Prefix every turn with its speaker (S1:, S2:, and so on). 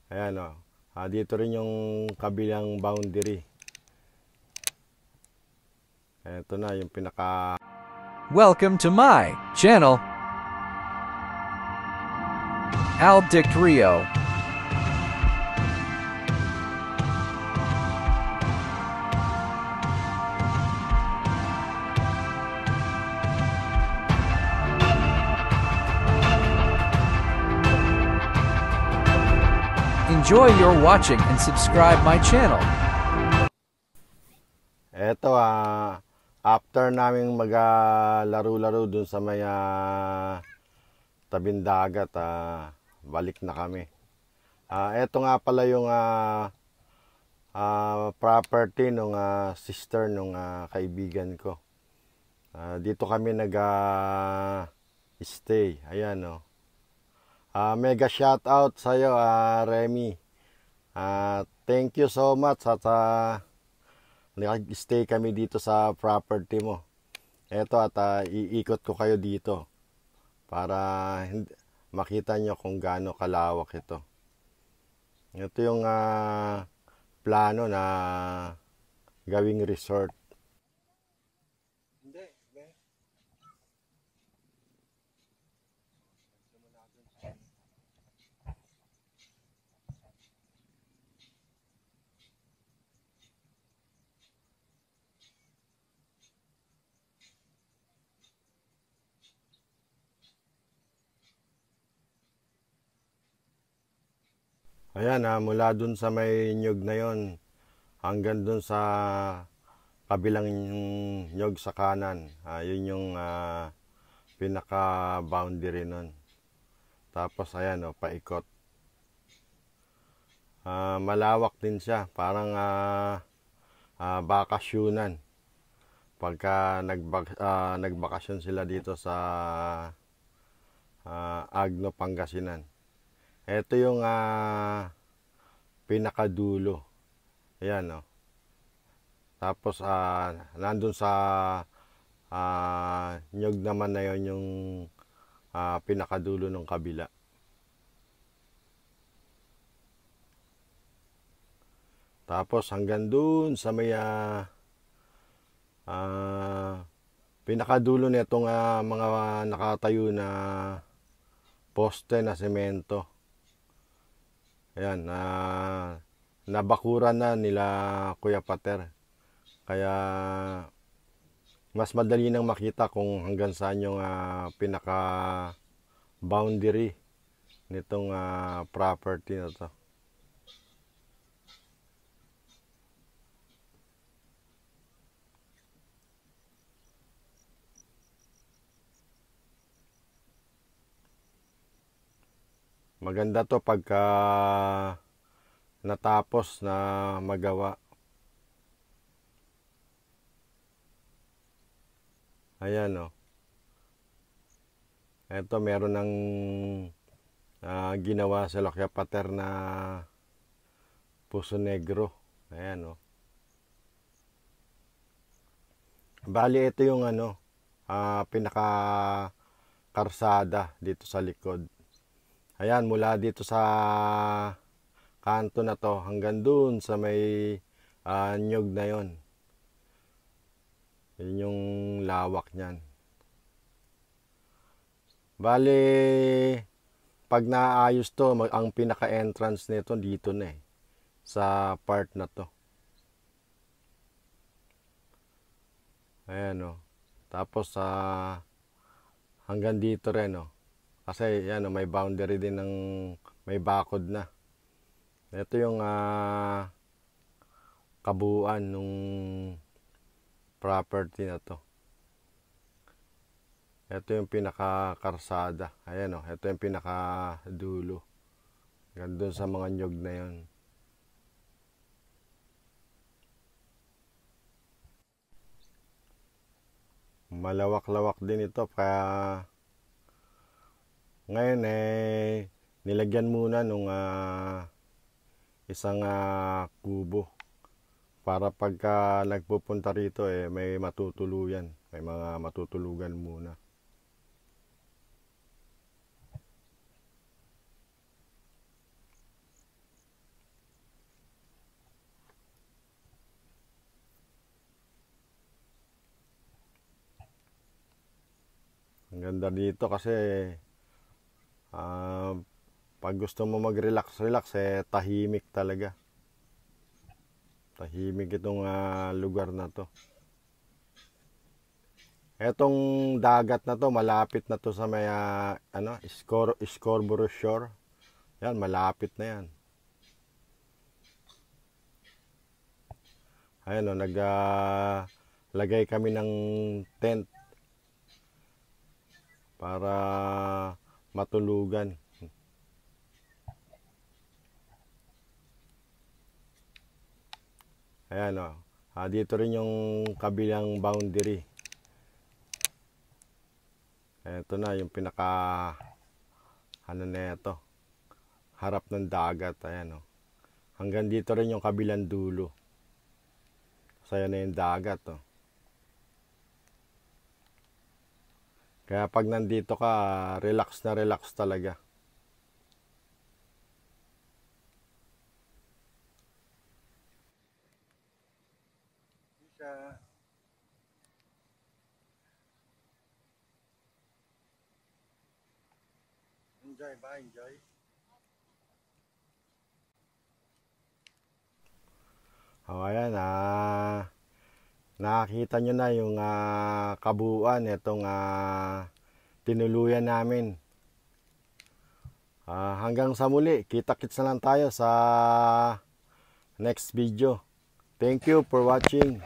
S1: Ayan o. Dito rin yung kabilang boundary. Ito na yung pinaka...
S2: Welcome to my channel, Albdict Rio. Enjoy your watching and subscribe my channel.
S1: Ito after naming maglaro-laro dun sa may tabing dagat, balik na kami. Ito nga pala yung property ng sister ng kaibigan ko. Dito kami nag-stay. Ayan o. Mega shout out sa iyo, Remy. Thank you so much at nag-stay kami dito sa property mo. Eto at iikot ko kayo dito para makita nyo kung gaano kalawak ito. Ito yung plano na gawing resort. Ayan, mula dun sa may nyug na yon hanggang dun sa kabilang nyug sa kanan. Yun yung pinaka boundary nun. Tapos ayan o, paikot. Malawak din siya, parang bakasyonan. Pagka nagbakasyon sila dito sa Agno, Pangasinan. Ito yung pinakadulo. Ayan o. Tapos nandun sa nyug naman na yon yung pinakadulo ng kabila. Tapos hanggang dun sa may pinakadulo nitong mga nakatayo na poste na semento. Ayan, nabakuran na nila Kuya Pater. Kaya mas madali nang makita kung hanggang saan yung pinaka boundary nitong property na to. Maganda to pagka natapos na magawa. Ayan o. Ito meron ng ginawa sa Kuya Pater na puso negro. Ayan o. Bali ito yung pinaka karsada dito sa likod. Ayan, mula dito sa kanto na to hanggang dun sa may nyug na yon. Yun yung lawak niyan. Bale, pag naayos to, ang pinaka-entrance nito dito na sa part na to. Ayan o. Tapos hanggang dito rin o. Kasi yan, may boundary din ng may bakod na. Ito yung kabuuan ng property na to. Ito yung pinaka-karsada. Ayan o, ito yung pinaka-dulo. Gandun sa mga nyug na yon. Malawak-lawak din ito. Kaya ngayon nilagyan muna nung isang kubo para pagka nagpupunta rito may matutuluyan, may mga matutulugan muna. Ang ganda dito kasi pag gusto mo mag-relax, tahimik talaga. Tahimik itong lugar na to. Etong dagat na to, malapit na to sa may Scarborough Shore. Yan, malapit na yan. Ayan o, naglagay kami ng tent para matulugan. Ayan o, dito rin yung kabilang boundary. Ito na yung pinaka na ito, harap ng dagat. Ayan o, hanggang dito rin yung kabilang dulo. Saya na yung dagat oh. Kaya pag nandito ka, relax na relax talaga. Enjoy ba? Enjoy? O ayan, nakakita nyo na yung kabuuan itong tinuluyan namin. Hanggang sa muli, kita-kits na lang tayo sa next video. Thank you for watching.